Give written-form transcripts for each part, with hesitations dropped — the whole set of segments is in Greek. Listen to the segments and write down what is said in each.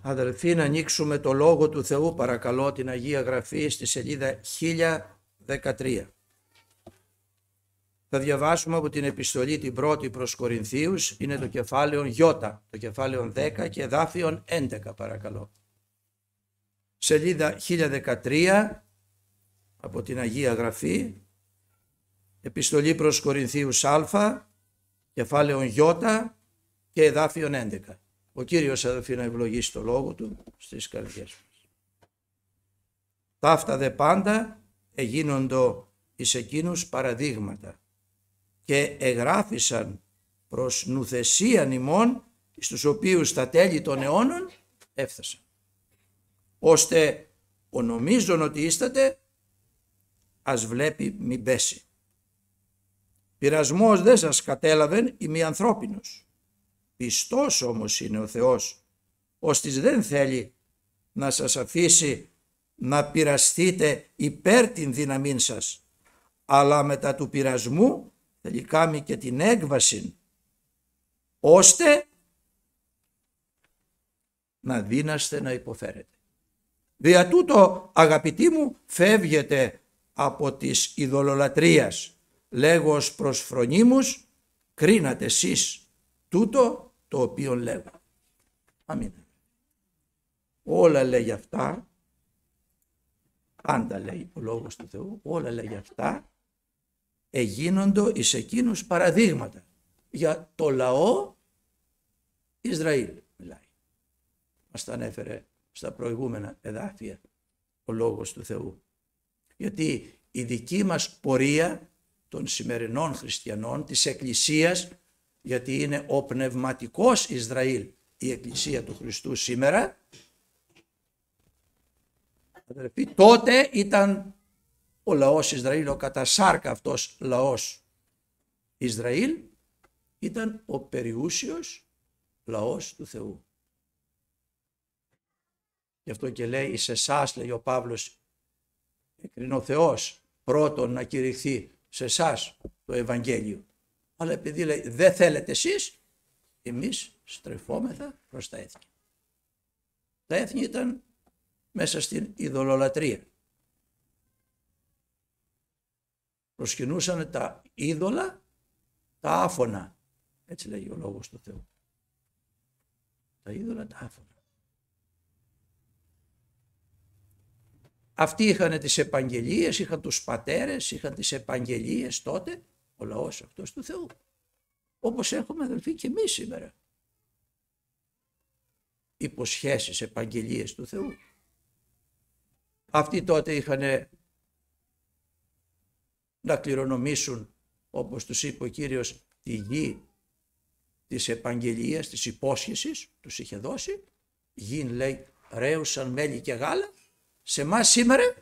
Αδελφοί, να ανοίξουμε το Λόγο του Θεού, παρακαλώ, την Αγία Γραφή στη σελίδα 1013. Θα διαβάσουμε από την επιστολή την πρώτη προς Κορινθίους, είναι το κεφάλαιο Ι, το κεφάλαιο 10 και εδάφιον 11, παρακαλώ. Σελίδα 1013 από την Αγία Γραφή, επιστολή προς Κορινθίους Α, κεφάλαιο Ι και εδάφιον 11. Ο Κύριος, αδελφοί, να ευλογήσει το Λόγο Του στις καρδιές μας. Ταύτα δε πάντα εγίνοντο εις εκείνους παραδείγματα και εγγράφησαν προς νουθεσίαν ημών, στους οποίους τα τέλη των αιώνων έφτασαν, ώστε ο νομίζον ότι ίσταται ας βλέπει μην πέσει. Πειρασμός δεν σας κατέλαβεν ημι ανθρώπινος. Πιστός όμως είναι ο Θεός, ώστις δεν θέλει να σας αφήσει να πειραστείτε υπέρ την δύναμήν σας, αλλά μετά του πειρασμού θέλει κάνει και την έκβαση, ώστε να δύναστε να υποφέρετε. Δια τούτο, αγαπητοί μου, φεύγετε από της ειδωλολατρίας, λέγως προς φρονίμους, κρίνατε εσείς τούτο το οποίο λέγω. Αμήν. Όλα λέγει αυτά, πάντα λέει ο Λόγος του Θεού, όλα λέγει αυτά, εγίνοντο εις εκείνους παραδείγματα. Για το λαό Ισραήλ μιλάει. Μας τα ανέφερε στα προηγούμενα εδάφια ο Λόγος του Θεού. Γιατί η δική μας πορεία των σημερινών χριστιανών, της Εκκλησίας, γιατί είναι ο πνευματικός Ισραήλ η Εκκλησία του Χριστού σήμερα, αδελφοί, τότε ήταν ο λαός Ισραήλ, ο κατά σάρκα αυτός λαός Ισραήλ, ήταν ο περιούσιος λαός του Θεού. Γι' αυτό και λέει εις εσάς, λέει ο Παύλος, έκρινε ο Θεός πρώτον να κηρυχθεί σε εσάς το Ευαγγέλιο. Αλλά επειδή λέει δεν θέλετε εσείς, εμείς στρεφόμεθα προς τα έθνη. Τα έθνη ήταν μέσα στην ειδωλολατρία. Προσκυνούσαν τα είδωλα, τα άφωνα. Έτσι λέγει ο Λόγος του Θεού. Τα είδωλα, τα άφωνα. Αυτοί είχαν τις επαγγελίες, είχαν τους πατέρες, είχαν τις επαγγελίες τότε, ο λαός αυτός του Θεού. Όπως έχουμε, αδελφοί, και εμείς σήμερα. Υποσχέσεις, επαγγελίες του Θεού. Αυτοί τότε είχαν να κληρονομήσουν, όπως τους είπε ο Κύριος, τη γη της επαγγελίας, της υπόσχεσης, τους είχε δώσει. Γη, λέει, ρέουσαν μέλι και γάλα. Σε εμάς σήμερα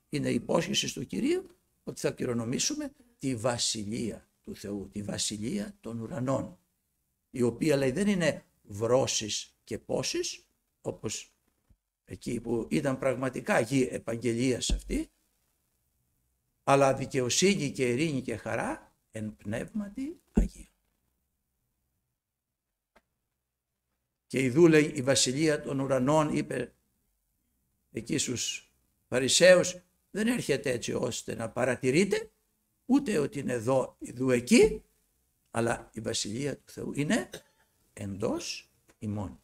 είναι η υπόσχεση του Κυρίου ότι θα κληρονομήσουμε τη βασιλεία του Θεού, τη βασιλεία των ουρανών, η οποία, λέει, δεν είναι βρώσεις και πόσεις, όπως εκεί που ήταν πραγματικά γη επαγγελίας αυτή, αλλά δικαιοσύνη και ειρήνη και χαρά εν πνεύματι Αγίου. Και ιδού, λέει, η βασιλεία των ουρανών, είπε εκεί στους Φαρισαίους, δεν έρχεται έτσι ώστε να παρατηρείτε, ούτε ότι είναι εδώ, ιδού εκεί, αλλά η βασιλεία του Θεού είναι εντός ημών.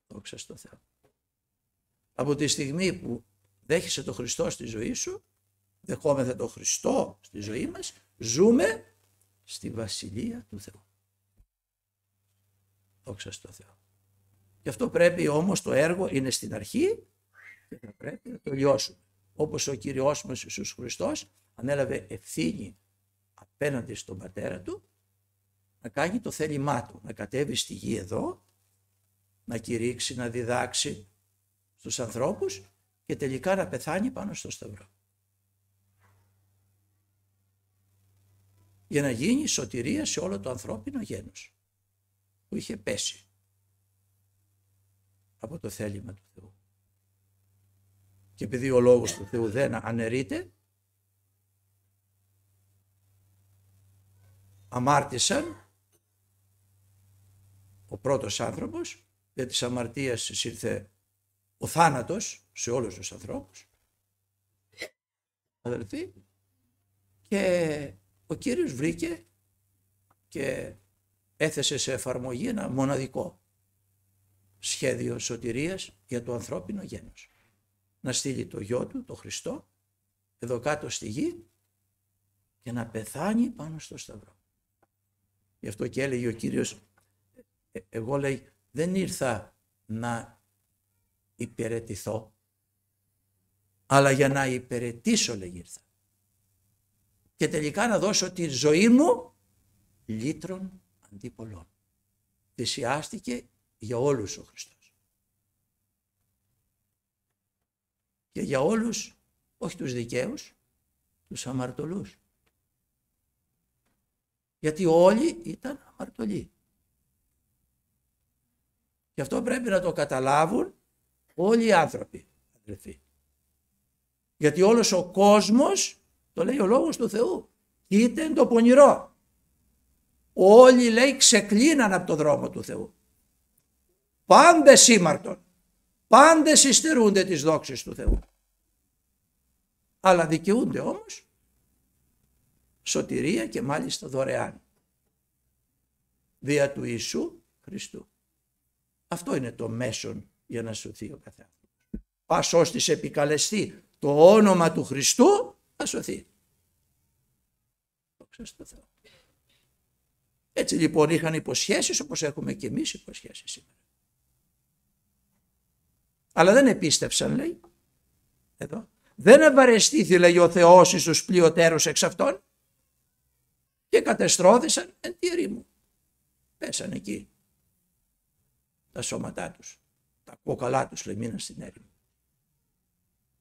Δόξα στο Θεό. Από τη στιγμή που δέχεσαι τον Χριστό στη ζωή σου, δεχόμεθα τον Χριστό στη ζωή μας, ζούμε στη βασιλεία του Θεού. Δόξα στο Θεό. Γι' αυτό πρέπει όμως, το έργο είναι στην αρχή και θα πρέπει να το λιώσουμε. Όπως ο Κύριος μας Ιησούς Χριστός ανέλαβε ευθύνη απέναντι στον Πατέρα Του να κάνει το θέλημά Του, να κατέβει στη γη εδώ, να κηρύξει, να διδάξει στους ανθρώπους και τελικά να πεθάνει πάνω στο σταυρό. Για να γίνει σωτηρία σε όλο το ανθρώπινο γένος που είχε πέσει από το θέλημα του Θεού. Και επειδή ο Λόγος του Θεού δεν αναιρείται, αμάρτησαν ο πρώτος άνθρωπος, και της αμαρτίας ήρθε ο θάνατος σε όλους τους ανθρώπους, αδελφοί, και ο Κύριος βρήκε και έθεσε σε εφαρμογή ένα μοναδικό σχέδιο σωτηρίας για το ανθρώπινο γένος. Να στείλει το γιο του, το Χριστό, εδώ κάτω στη γη και να πεθάνει πάνω στο σταυρό. Γι' αυτό και έλεγε ο Κύριος, εγώ λέει δεν ήρθα να υπηρετηθώ, αλλά για να υπηρετήσω λέγει ήρθα. Και τελικά να δώσω τη ζωή μου λύτρων αντί πολλών. Θυσιάστηκε για όλους ο Χριστός. Και για όλους, όχι τους δικαίους, τους αμαρτωλούς. Γιατί όλοι ήταν αμαρτωλοί. Γι' αυτό πρέπει να το καταλάβουν όλοι οι άνθρωποι, αδελφοί. Γιατί όλος ο κόσμος, το λέει ο Λόγος του Θεού, κοίτεν το πονηρό. Όλοι λέει ξεκλίναν από το δρόμο του Θεού. Πάντες ήμαρτον, πάντες υστερούνται τις δόξες του Θεού. Αλλά δικαιούνται όμως σωτηρία και μάλιστα δωρεάν. Δια του Ιησού Χριστού. Αυτό είναι το μέσον για να σωθεί ο καθένας. Πας ώστις επικαλεστεί το όνομα του Χριστού θα σωθεί. Δόξα στο Θεό. Έτσι λοιπόν είχαν υποσχέσεις όπως έχουμε και εμείς υποσχέσεις σήμερα. Αλλά δεν επίστεψαν, λέει. Εδώ. Δεν ευαρεστήθη, λέει, ο Θεός εις τους πλειοτέρους εξ αυτών και κατεστρώθησαν εν τη ερήμου. Πέσαν εκεί τα σώματά τους, τα κόκαλά τους, λέει, μείναν στην έρημο.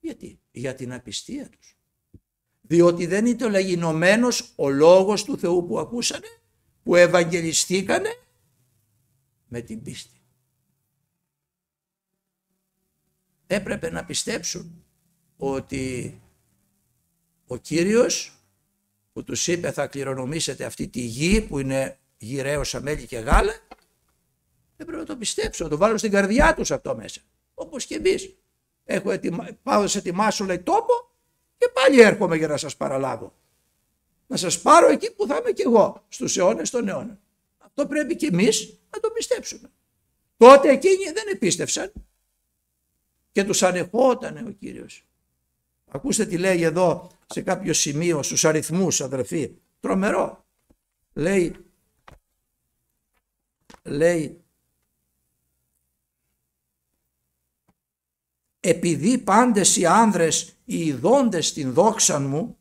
Γιατί? Για την απιστία τους. Διότι δεν ήταν, λέει, ενωμένος ο λόγος του Θεού που ακούσανε, που ευαγγελιστήκανε με την πίστη. Έπρεπε να πιστέψουν ότι ο Κύριος που τους είπε θα κληρονομήσετε αυτή τη γη που είναι γυραίωσα μέλι και γάλα, έπρεπε να το πιστέψουν, να το βάλω στην καρδιά τους αυτό μέσα. Όπως και εμείς. Πάω σε ετοιμάσω, λέει, τόπο και πάλι έρχομαι για να σας παραλάβω. Να σας πάρω εκεί που θα είμαι και εγώ, στους αιώνες των αιώνων. Αυτό πρέπει και εμείς να το πιστέψουμε. Τότε εκείνοι δεν επίστευσαν και τους ανεχότανε ο Κύριος. Ακούστε τι λέει εδώ σε κάποιο σημείο στους αριθμούς, αδελφοί. Τρομερό. Λέει επειδή πάντες οι άνδρες οι ειδώντες την δόξαν μου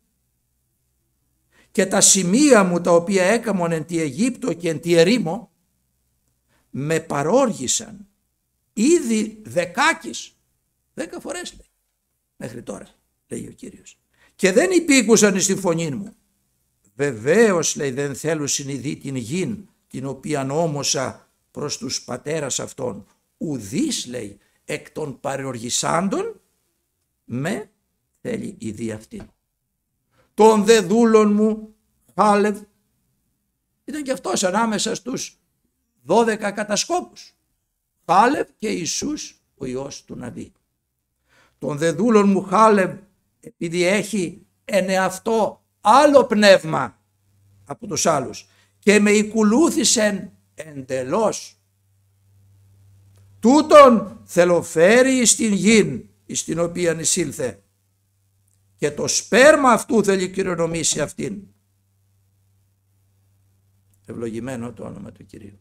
και τα σημεία μου τα οποία έκαμον εν τη Αιγύπτο και εν τη ερήμο με παρόργησαν ήδη 10 φορές, λέει, μέχρι τώρα, λέει ο Κύριος, και δεν υπήκουσαν στη φωνή μου. Βεβαίως, λέει, δεν θέλουν συνειδεί την γην την οποία όμωσα προς τους πατέρας αυτών, ουδείς, λέει, εκ των παροργισάντων με θέλει ήδη αυτή. Τον δε δούλων μου Χάλευ, ήταν και αυτός ανάμεσα στους 12 κατασκόπους, Χάλευ και Ιησούς ο Υιός του Ναβί. Τον δε δούλων μου Χάλευ, επειδή έχει εν εαυτό άλλο πνεύμα από τους άλλους και με οικουλούθησεν εντελώς, τούτον θελοφέρει στην γην εις την οποία εισήλθε και το σπέρμα αυτού θέλει κληρονομήσει αυτήν. Ευλογημένο το όνομα του Κυρίου.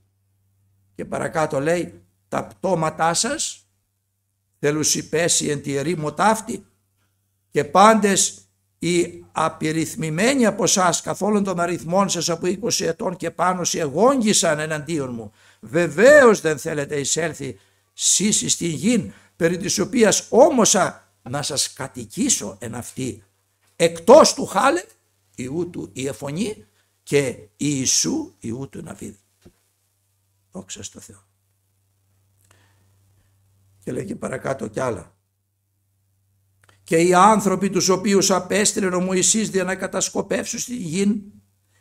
Και παρακάτω λέει, τα πτώματά σας θέλουν πέσει εν τη ερήμο ταύτη και πάντες οι απειριθμημένοι από εσάς καθόλου των αριθμών σας από 20 ετών και πάνω εγόγγισαν εναντίον μου. Βεβαίως δεν θέλετε εισέλθει σεις στην γην περί της οποίας όμωσα να σας κατοικήσω εν αυτή, εκτός του Χάλευ Ιού του Ιεφωνή και Ιησού Ιού του Ναβίδ. Δόξα στο Θεό. Και λέγει παρακάτω κι άλλα. Και οι άνθρωποι τους οποίους απέστειλε ο Μωυσής για να κατασκοπεύσουν στη γην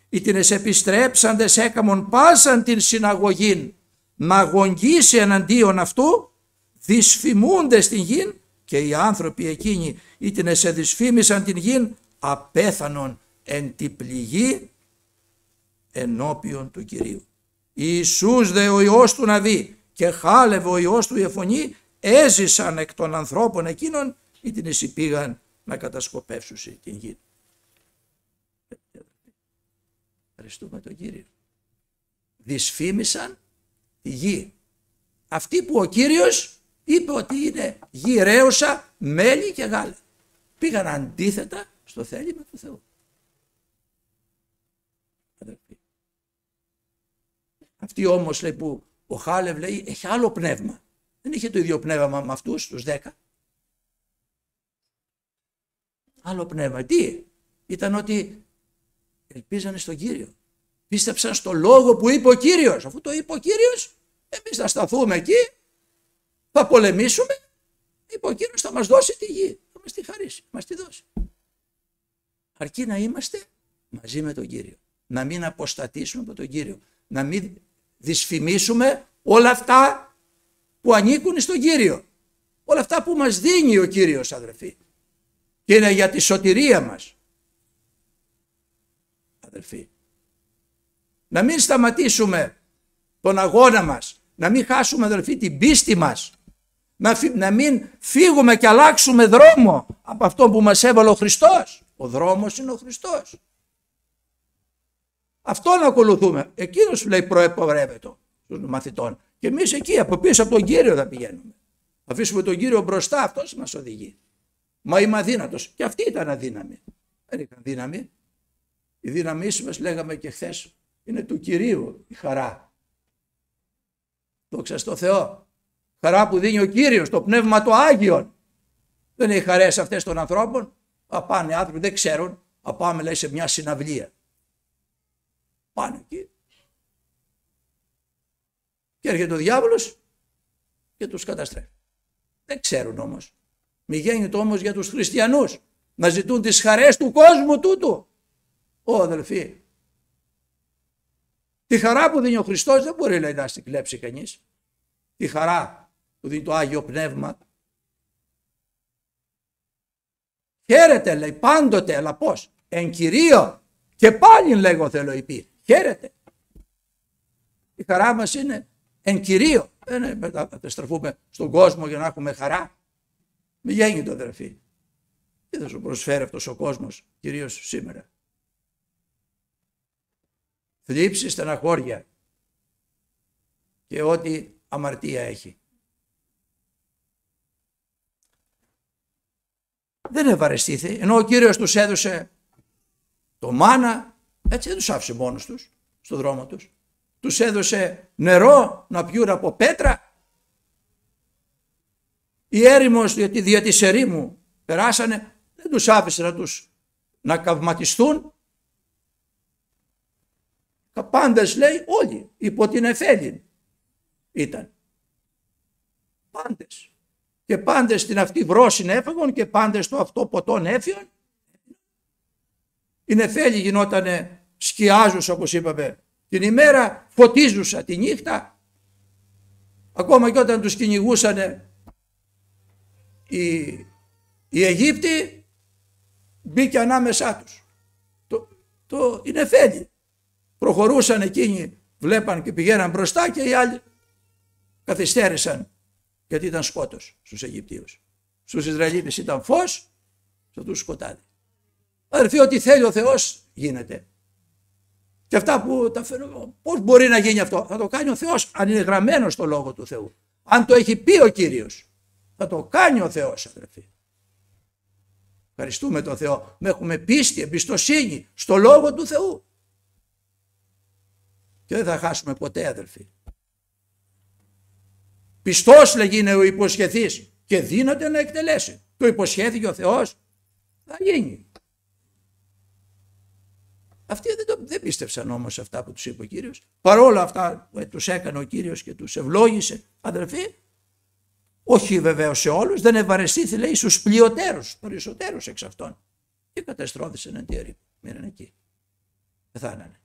ή την επιστρέψαντες έκαμον πάσαν την συναγωγήν να γογγίσει εναντίον αυτού, δυσφημούνται στην γην, και οι άνθρωποι εκείνοι ήτινε σε δυσφήμισαν την γην, απέθανον εν τη πληγή ενώπιον του Κυρίου. Ιησούς δε ο Υιός του να δει και χάλευε ο Υιός του η εφωνή, έζησαν εκ των ανθρώπων εκείνων, ήτινε πήγαν να κατασκοπεύσουν την γη. Ευχαριστούμε τον Κύριο. Δυσφήμισαν τη γη. Αυτή που ο Κύριος είπε ότι είναι γη ρέουσα, μέλι και γάλα. Πήγαν αντίθετα στο θέλημα του Θεού. Αυτή όμως, λέει, που ο Χάλευ, λέει, έχει άλλο πνεύμα. Δεν είχε το ίδιο πνεύμα με αυτούς τους 10. Άλλο πνεύμα. Τι? Ήταν ότι ελπίζανε στον Κύριο. Πίστεψαν στο λόγο που είπε ο Κύριος. Αφού το είπε ο Κύριος, εμείς θα σταθούμε εκεί, θα πολεμήσουμε. Είπε ο Κύριος, θα μας δώσει τη γη. Θα μας τη χαρίσει, μας τη δώσει. Αρκεί να είμαστε μαζί με τον Κύριο. Να μην αποστατήσουμε από τον Κύριο. Να μην δυσφημίσουμε όλα αυτά που ανήκουν στον Κύριο. Όλα αυτά που μας δίνει ο Κύριος, αδελφοί. Και είναι για τη σωτηρία μας. Αδελφοί. Να μην σταματήσουμε τον αγώνα μας. Να μην χάσουμε, αδελφοί, την πίστη μας. Να μην φύγουμε και αλλάξουμε δρόμο από αυτό που μας έβαλε ο Χριστός. Ο δρόμος είναι ο Χριστός. Αυτόν ακολουθούμε. Εκείνος, λέει, προεπορεύεται των μαθητών. Και εμείς εκεί από πίσω από τον Κύριο θα πηγαίνουμε. Θα αφήσουμε τον Κύριο μπροστά, αυτός μας οδηγεί. Μα είμαι αδύνατος. Και αυτοί ήταν αδύναμοι. Δεν είχαν δύναμη. Η δύναμή μας, λέγαμε και χθες, είναι του Κυρίου η χαρά. Δόξα τω Θεώ. Χαρά που δίνει ο Κύριος, το Πνεύμα το Άγιον. Δεν είναι οι χαρές αυτές των ανθρώπων. Πάνε άνθρωποι, δεν ξέρουν. Πάμε, λέει, σε μια συναυλία. Πάνε εκεί. Και έρχεται ο διάβολος και τους καταστρέφει. Δεν ξέρουν όμως. Μη γίνεται όμως για τους χριστιανούς να ζητούν τις χαρές του κόσμου τούτου. Αδελφοί, τη χαρά που δίνει ο Χριστός δεν μπορεί, λέει, να την κλέψει κανείς. Τη χαρά που δίνει το Άγιο Πνεύμα. Χαίρεται, λέει, πάντοτε, αλλά πώς? Εν Κυρίω. Και πάλι, λέγω, θέλω υπή. Χαίρεται. Η χαρά μας είναι εν Κυρίω. Δεν θα στραφούμε στον κόσμο για να έχουμε χαρά. Μη γέννητο, αδελφοί. Τι θα σου προσφέρει αυτός ο κόσμος, κυρίως σήμερα? Θλίψη, στεναχώρια και ό,τι αμαρτία έχει. Δεν ευαρεστήθη, ενώ ο Κύριος τους έδωσε το μάνα, έτσι δεν τους άφησε μόνος τους στον δρόμο τους. Τους έδωσε νερό να πιούν από πέτρα. Η έρημος, γιατί δια της ερήμου περάσανε, δεν τους άφησε να καυματιστούν. Πάντες, λέει, όλοι υπό την εφέλην ήταν. Πάντες. Και πάντες την αυτή βρόσιν έφαγαν και πάντες το αυτό ποτόν έφυγαν. Η νεφέλη γινότανε σκιάζουσα, όπως είπαμε, την ημέρα, φωτίζουσα τη νύχτα. Ακόμα και όταν τους κυνηγούσανε οι Αιγύπτιοι, μπήκε ανάμεσά τους η νεφέλη. Προχωρούσαν εκείνοι, βλέπαν και πηγαίναν μπροστά και οι άλλοι καθυστέρησαν, γιατί ήταν σκότος στους Αιγυπτίους. Στους Ισραηλίτες ήταν φως, σε αυτούς σκοτάδι. Αδερφοί, ό,τι θέλει ο Θεός γίνεται. Και αυτά που πώς μπορεί να γίνει αυτό? Θα το κάνει ο Θεός αν είναι γραμμένο στο Λόγο του Θεού. Αν το έχει πει ο Κύριος, θα το κάνει ο Θεός, αδερφοί. Ευχαριστούμε τον Θεό. Με έχουμε πίστη, εμπιστοσύνη στο Λόγο του Θεού. Και δεν θα χάσουμε ποτέ, αδελφοί. Πιστός, λέγει, είναι ο υποσχεθής και δύναται να εκτελέσει. Το υποσχέθηκε ο Θεός, θα γίνει. Αυτοί δεν πίστευσαν όμως αυτά που τους είπε ο Κύριος. Παρόλα αυτά που τους έκανε ο Κύριος και τους ευλόγησε, αδελφοί, όχι βεβαίως σε όλους, δεν ευαρεστήθη, λέει, στους πλειοτέρους, περισσότερους εξ αυτών. Και καταστρώθησαν εν τη ερήμο. Μείναν εκεί. Πεθάνανε.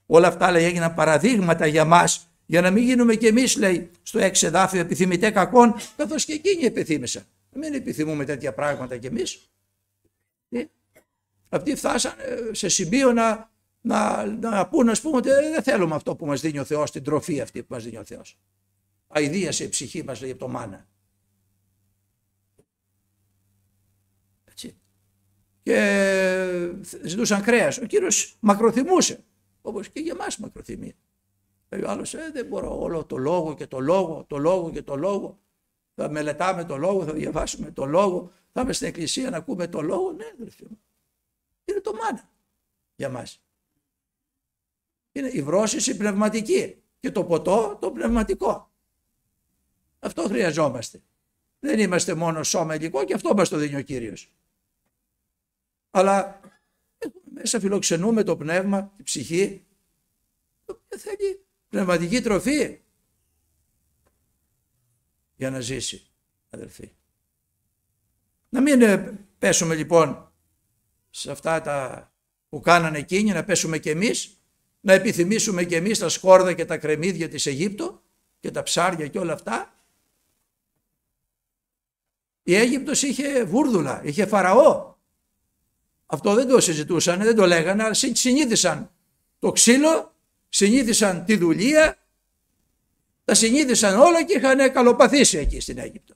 Όλα αυτά, λέει, έγιναν παραδείγματα για μας, Για να μην γίνουμε κι εμείς, λέει στο 6 εδάφιο, επιθυμητέ κακών, καθώς και εκείνοι επιθύμησαν. Μην επιθυμούμε τέτοια πράγματα κι εμείς. Αυτοί φτάσαν σε σημείο να πούν, ας πούμε, ότι δεν θέλουμε αυτό που μας δίνει ο Θεός, την τροφή αυτή που μας δίνει ο Θεός. Αηδίασε η ψυχή μας, λέει, από το μάνα. Έτσι. Και ζητούσαν κρέας. Ο Κύριος μακροθυμούσε, όπως και για εμάς μακροθυμεί. Ο άλλος, δεν μπορώ όλο το λόγο και το λόγο, το λόγο και το λόγο. Θα μελετάμε το λόγο, θα διαβάσουμε το λόγο, θα είμαι στην εκκλησία να ακούμε το λόγο. Ναι, αδελφοί μου. Είναι το μάνα για μας. Είναι η βρόσιση πνευματική και το ποτό το πνευματικό. Αυτό χρειαζόμαστε. Δεν είμαστε μόνο σώμα υλικό και αυτό μας το δίνει ο Κύριος. Αλλά μέσα φιλοξενούμε το πνεύμα, τη ψυχή, το οποίο θέλει πνευματική τροφή για να ζήσει, αδελφοί. Να μην πέσουμε λοιπόν σε αυτά τα που κάνανε εκείνοι, να πέσουμε κι εμείς, να επιθυμήσουμε κι εμείς τα σκόρδα και τα κρεμμύδια της Αιγύπτου και τα ψάρια και όλα αυτά. Η Αίγυπτος είχε βούρδουλα, είχε φαραώ. Αυτό δεν το συζητούσαν, δεν το λέγανε, αλλά συνήθισαν το ξύλο, συνήθισαν τη δουλεία, τα συνήθισαν όλα και είχαν καλοπαθήσει εκεί στην Αίγυπτο.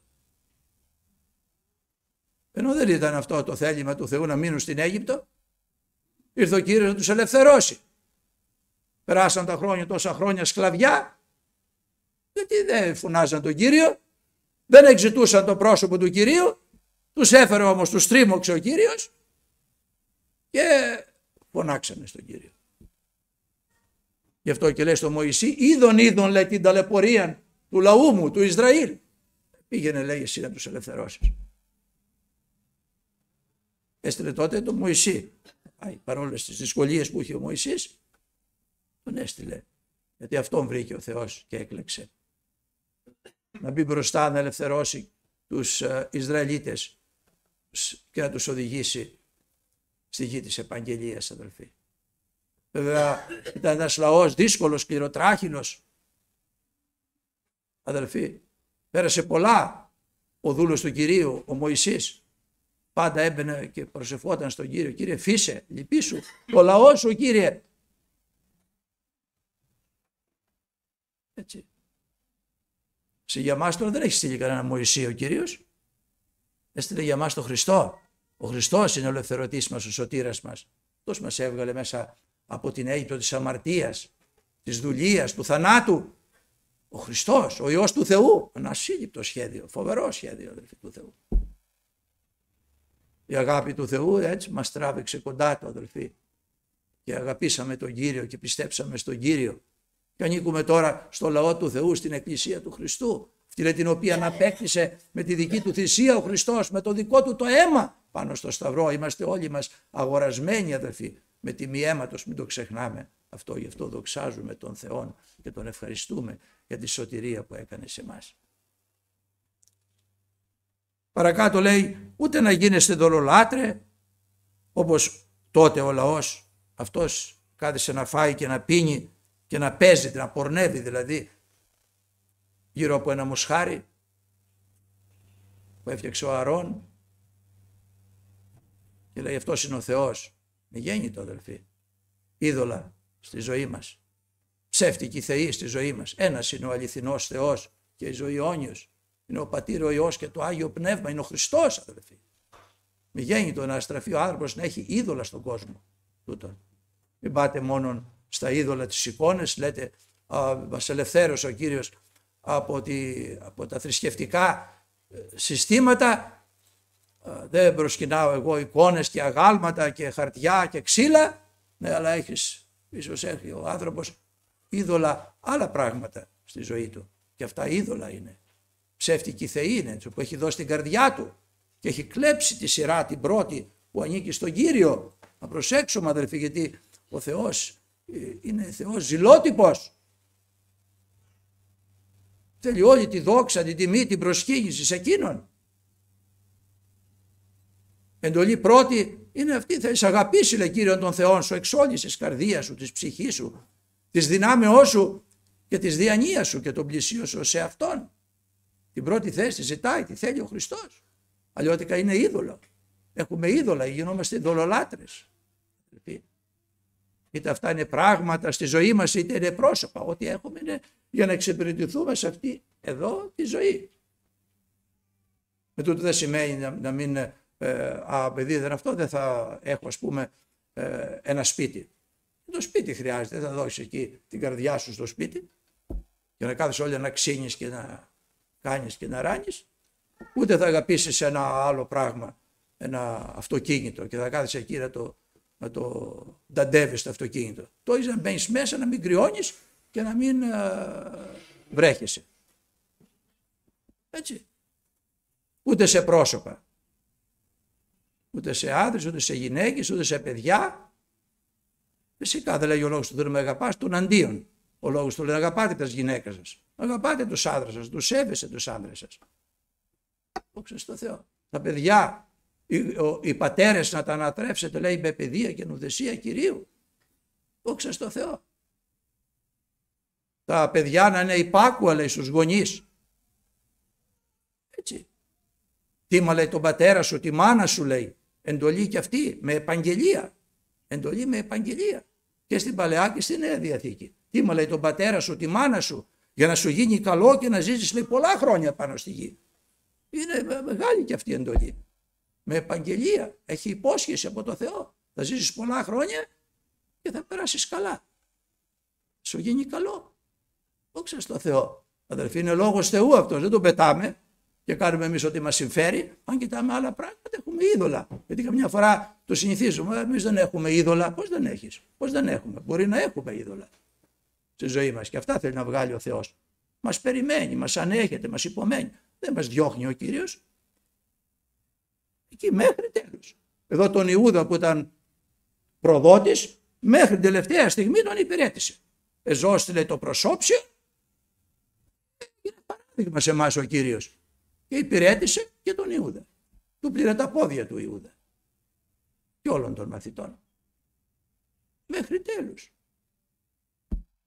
Ενώ δεν ήταν αυτό το θέλημα του Θεού να μείνουν στην Αίγυπτο, ήρθε ο Κύριος να τους ελευθερώσει. Περάσαν τα χρόνια, τόσα χρόνια σκλαβιά, γιατί δεν φωνάζαν τον Κύριο, δεν εξητούσαν το πρόσωπο του Κυρίου, τους έφερε όμως, τους τρίμωξε ο Κύριος και φωνάξανε στον Κύριο. Γι' αυτό και λέει στο Μωυσή, είδον λέει την ταλαιπωρία του λαού μου, του Ισραήλ. Πήγαινε, λέει, εσύ να τους ελευθερώσεις. Έστειλε τότε τον Μωυσή. Παρόλες τις δυσκολίες που είχε ο Μωυσής, τον έστειλε. Γιατί αυτόν βρήκε ο Θεός και έκλεξε. Να μπει μπροστά να ελευθερώσει τους Ισραηλίτες και να τους οδηγήσει στη γη της επαγγελίας, αδελφοί. Βέβαια ήταν ένας λαός δύσκολος, σκληροτράχυλος. Αδελφοί, πέρασε πολλά ο δούλος του Κυρίου, ο Μωυσής. Πάντα έμπαινε και προσευχόταν στον Κύριο. Κύριε, φύσε, λυπήσου, το λαό σου, Κύριε. Έτσι. Για μας τώρα δεν έχει στείλει κανένα Μωυσή ο Κύριος. Έστειλε για μας τον Χριστό. Ο Χριστός είναι ο ελευθερωτής μας, ο σωτήρας μας. Αυτός μας έβγαλε μέσα από την Αίγυπτο της αμαρτίας, της δουλείας, του θανάτου. Ο Χριστός, ο Υιός του Θεού. Ένα ασύλληπτο σχέδιο, φοβερό σχέδιο, αδελφοί, του Θεού. Η αγάπη του Θεού έτσι μας τράβηξε κοντά του, αδελφοί. Και αγαπήσαμε τον Κύριο και πιστέψαμε στον Κύριο. Και ανήκουμε τώρα στο λαό του Θεού, στην Εκκλησία του Χριστού. Αυτή την οποία αναπέκτησε με τη δική του θυσία ο Χριστός, με το δικό του το αίμα πάνω στο σταυρό. Είμαστε όλοι μας αγορασμένοι, αδελφοί, με τιμή αίματος, μην το ξεχνάμε αυτό. Γι' αυτό δοξάζουμε τον Θεό και τον ευχαριστούμε για τη σωτηρία που έκανε σε εμάς. Παρακάτω λέει, ούτε να γίνεστε δολολάτρε, όπως τότε ο λαός αυτός κάθισε να φάει και να πίνει και να παίζει, να πορνεύει δηλαδή γύρω από ένα μοσχάρι που έφτιαξε ο Αρών και λέει αυτός είναι ο Θεός. Μη γέννητο, αδελφοί, είδωλα στη ζωή μας, ψεύτικοι θεοί στη ζωή μας. Ένας είναι ο αληθινός Θεός και η ζωή αιώνιος. Είναι ο Πατήρ, ο Υιός και το Άγιο Πνεύμα. Είναι ο Χριστός, αδελφοί. Μη γέννητο να στραφεί ο άνθρωπος να έχει είδωλα στον κόσμο. Τούτον. Μην πάτε μόνο στα είδωλα της εικόνες, λέτε μας ελευθέρωσε ο Κύριος από τα θρησκευτικά συστήματα. Δεν προσκυνάω εγώ εικόνες και αγάλματα και χαρτιά και ξύλα. Ναι, αλλά ίσως έχει ο άνθρωπος είδωλα άλλα πράγματα στη ζωή του. Και αυτά είδωλα είναι. Ψεύτικοι θεοί είναι, που έχει δώσει την καρδιά του και έχει κλέψει τη σειρά την πρώτη που ανήκει στον Κύριο. Να προσέξουμε, αδελφοί, γιατί ο Θεός είναι Θεός ζηλότυπος. Θέλει όλη τη δόξα, την τιμή, την προσκύνηση σε εκείνον. Εντολή πρώτη είναι αυτή, θέλεις αγαπήσει, λέει, Κύριον τον Θεόν σου εξ όλης της καρδίας σου, της ψυχής σου, της δυνάμεώς σου και της διανοίας σου και τον πλησίον σου σε Αυτόν. Την πρώτη θέση ζητάει, τη θέλει ο Χριστός. Αλλιώτικα είναι είδωλο. Έχουμε είδωλα, γινόμαστε ειδωλολάτρες. Είτε αυτά είναι πράγματα στη ζωή μας, είτε είναι πρόσωπα. Ό,τι έχουμε είναι για να εξυπηρετηθούμε σε αυτή εδώ τη ζωή. Με τούτο δεν σημαίνει να μην, παιδί δεν αυτό, δεν θα έχω ας πούμε ένα σπίτι. Το σπίτι χρειάζεται, δεν θα δώσεις εκεί την καρδιά σου στο σπίτι για να κάθεσαι όλα να ξύνεις και να κάνεις και να ράνεις. Ούτε θα αγαπήσεις ένα άλλο πράγμα, ένα αυτοκίνητο και θα κάθεσαι εκεί να το νταντεύεις το αυτοκίνητο. Το έχεις να μπαίνεις μέσα, να μην κρυώνεις και να μην βρέχεσαι. Έτσι. Ούτε σε πρόσωπα. Ούτε σε άντρες, ούτε σε γυναίκες, ούτε σε παιδιά. Φυσικά δεν λέει ο λόγος του δεν με αγαπάς, τον αντίον. Ο λόγος του λέει αγαπάτε τις γυναίκες σας. Αγαπάτε τους άντρες σας, τους σέβεστε τους άντρες σας. Δόξα στο Θεό. Τα παιδιά, οι πατέρες να τα ανατρέψετε λέει με παιδεία και νουδεσία Κυρίου. Δόξα στο Θεό. Τα παιδιά να είναι υπάκουα λέει στους γονείς. Έτσι. Τίμα λέει τον πατέρα σου, τη μάνα σου λέει. Εντολή και αυτή με επαγγελία. Εντολή με επαγγελία. Και στην Παλαιά και στη Νέα Διαθήκη. Τίμα λέει τον πατέρα σου, τη μάνα σου. Για να σου γίνει καλό και να ζήσεις λέει πολλά χρόνια πάνω στη γη. Είναι μεγάλη και αυτή η εντολή. Με επαγγελία. Έχει υπόσχεση από το Θεό. Θα ζήσεις πολλά χρόνια και θα περάσεις καλά. Σου γίνει καλό. Δόξα στο Θεό. Αδελφοί, είναι λόγος Θεού αυτός. Δεν τον πετάμε και κάνουμε εμείς ό,τι μας συμφέρει. Αν κοιτάμε άλλα πράγματα, έχουμε είδωλα. Γιατί καμιά φορά το συνηθίζουμε. Εμείς δεν έχουμε είδωλα. Πώς δεν έχεις? Πώς δεν έχουμε? Μπορεί να έχουμε είδωλα στη ζωή μας. Και αυτά θέλει να βγάλει ο Θεός. Μας περιμένει, μας ανέχεται, μας υπομένει. Δεν μας διώχνει ο Κύριος. Εκεί μέχρι τέλος. Εδώ τον Ιούδα που ήταν προδότης, μέχρι την τελευταία στιγμή τον υπηρέτησε. Εζώστηλε το προσώψιο. Είναι παράδειγμα σε εμάς ο Κύριος. Και υπηρέτησε και τον Ιούδα. Του πήρε τα πόδια του Ιούδα. Και όλων των μαθητών. Μέχρι τέλους.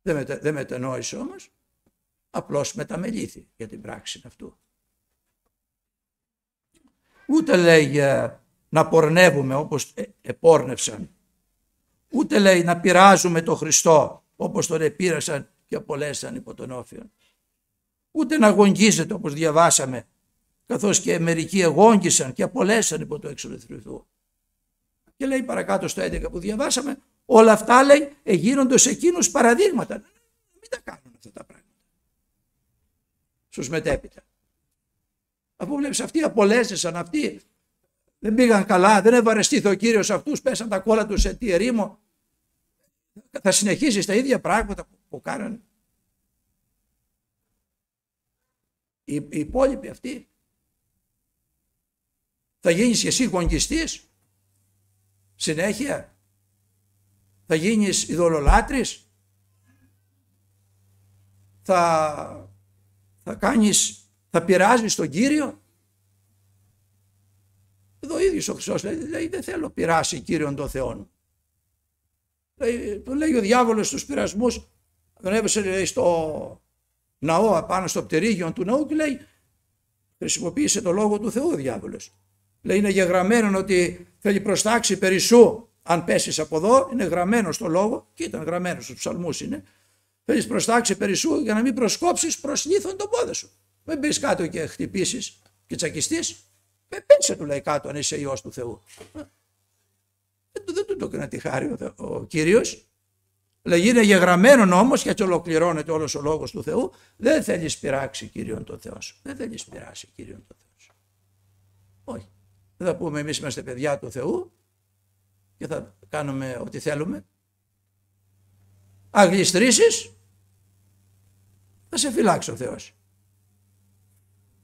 Δεν μετανόησε όμως. Απλώς μεταμελήθη για την πράξη αυτού. Ούτε λέει να πορνεύουμε όπως επόρνευσαν. Ούτε λέει να πειράζουμε τον Χριστό όπως τον επήρασαν και απολέσαν υπό τον όφιον. Ούτε να γογγίζεται όπως διαβάσαμε, καθώς και μερικοί εγόγγισαν και απολέσαν υπό το εξολεθρηθού. Και λέει παρακάτω στο 11 που διαβάσαμε, όλα αυτά λέει εγίνονται σε εκείνους παραδείγματα. Μην τα κάνουν αυτά τα πράγματα. Στους μετέπειτα. Αφού βλέπεις αυτοί απολέσαν, αυτοί δεν πήγαν καλά, δεν ευαρεστήθη ο Κύριος αυτούς, πέσαν τα κόλλα τους σε τι ερήμο. Θα συνεχίσεις τα ίδια πράγματα που κάνανε. Οι υπόλοιποι αυτοί. Θα γίνεις και εσύ γογγιστής. Συνέχεια. Θα γίνεις ειδωλολάτρης. Θα πειράζεις τον Κύριο. Εδώ ο ίδιος ο Χριστός λέει δεν θέλω πειράσει Κύριον τον Θεόν. Του λέει ο διάβολος στους πειρασμούς, τον έβασε στο ναό απάνω στο πτερίγιο του ναού και λέει χρησιμοποίησε το λόγο του Θεού ο διάβολος. Λέει είναι γεγραμμένο ότι θέλει προστάξει περισσού αν πέσεις από εδώ, είναι γραμμένο στο λόγο και ήταν γραμμένο στους ψαλμούς είναι. Θέλεις προστάξει περισσού για να μην προσκόψεις προς λίθον τον πόδι σου. Μην μπεις κάτω και χτυπήσεις και τσακιστείς. Πέτσε του λέει κάτω αν είσαι Υιός του Θεού. Δεν του το έκανε τη χάρη ο Κύριος. Λέγει είναι γεγραμμένον όμως και έτσι ολοκληρώνεται όλος ο λόγος του Θεού. Δεν θέλεις πειράξει Κύριον τον Θεό σου. Δεν θέλεις πειράσει Κύριον τον Θεό σου. Όχι. Δεν θα πούμε εμείς είμαστε παιδιά του Θεού και θα κάνουμε ό,τι θέλουμε. Αν γλιστρήσεις θα σε φυλάξει ο Θεός.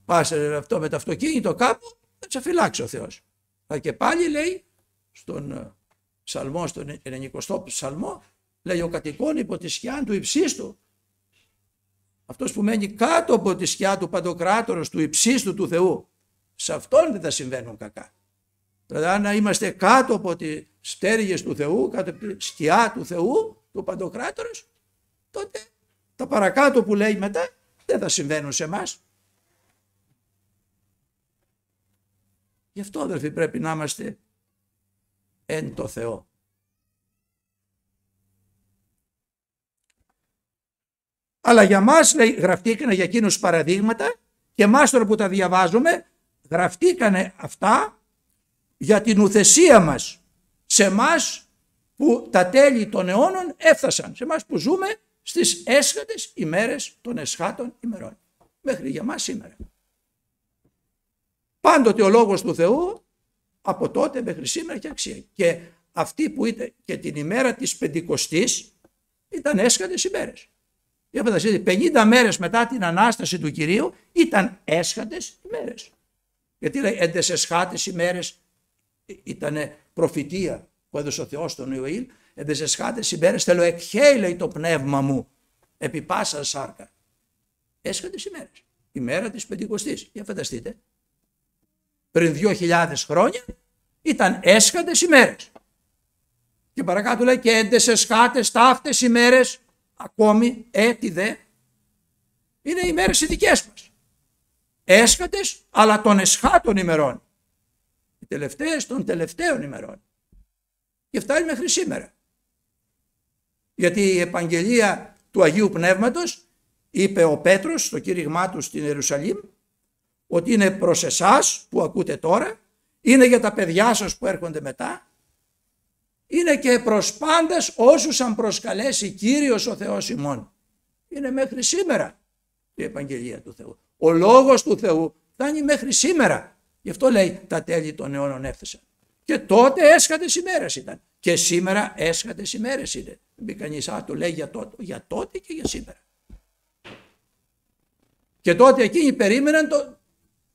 Πας αυτό με το αυτοκίνητο κάπου θα σε φυλάξει ο Θεός. Αλλά και πάλι λέει στον ψαλμό, στον 90ο ψαλμό, λέει ο κατοικών υπό τη σκιά του υψίστου. Αυτός που μένει κάτω από τη σκιά του Παντοκράτορος, του υψίστου του Θεού, σε αυτόν δεν θα συμβαίνουν κακά. Δηλαδή αν είμαστε κάτω από τις στέριγες του Θεού, κάτω από τη σκιά του Θεού, του Παντοκράτορος, τότε Τα παρακάτω που λέει μετά δεν θα συμβαίνουν σε εμάς. Γι' αυτό, αδελφοί, πρέπει να είμαστε εν το Θεό. Αλλά για μας, λέει, γραφτήκανε για εκείνους παραδείγματα και εμάς τώρα που τα διαβάζουμε, γραφτήκανε αυτά για την ουθεσία μας, σε εμάς που τα τέλη των αιώνων έφτασαν, σε εμάς που ζούμε στις έσχατες ημέρες των εσχάτων ημερών, μέχρι για μας σήμερα. Πάντοτε ο λόγος του Θεού από τότε μέχρι σήμερα έχει αξία. Και αυτή που ήταν και την ημέρα της Πεντηκοστής ήταν έσχατες ημέρες. Για φανταστείτε, 50 μέρες μετά την Ανάσταση του Κυρίου ήταν έσχατες ημέρες. Γιατί λέει έντες εσχάτες ημέρες, ήταν προφητεία που έδωσε ο Θεός στον Ιωήλ, έντες εσχάτες ημέρες θέλω εκχέει, λέει, το πνεύμα μου επί πάσα σάρκα. Έσχατες ημέρες. Ημέρα της Πεντηκοστής. Για φανταστείτε. Πριν 2.000 χρόνια ήταν έσχατες ημέρες. Και παρακάτω λέει και έντες εσχάτες ταύτες ημέρες ακόμη τι δε. Είναι οι ημέρες οι δικές μας. Έσχατες αλλά των εσχάτων ημερών. Οι τελευταίες των τελευταίων ημερών. Και φτάνει μέχρι σήμερα. Γιατί η επαγγελία του Αγίου Πνεύματος, είπε ο Πέτρος στο κήρυγμά του στην Ιερουσαλήμ, ότι είναι προς εσάς που ακούτε τώρα, είναι για τα παιδιά σας που έρχονται μετά, είναι και προς πάντας όσους αν προσκαλέσει Κύριος ο Θεός ημών. Είναι μέχρι σήμερα η επαγγελία του Θεού. Ο λόγος του Θεού φτάνει μέχρι σήμερα. Γι' αυτό λέει τα τέλη των αιώνων έφτασαν. Και τότε έσχατες ημέρες ήταν. Και σήμερα έσχατες ημέρες είναι. Δεν πει κανείς, το λέει για τότε και για σήμερα. Και τότε εκείνοι περίμεναν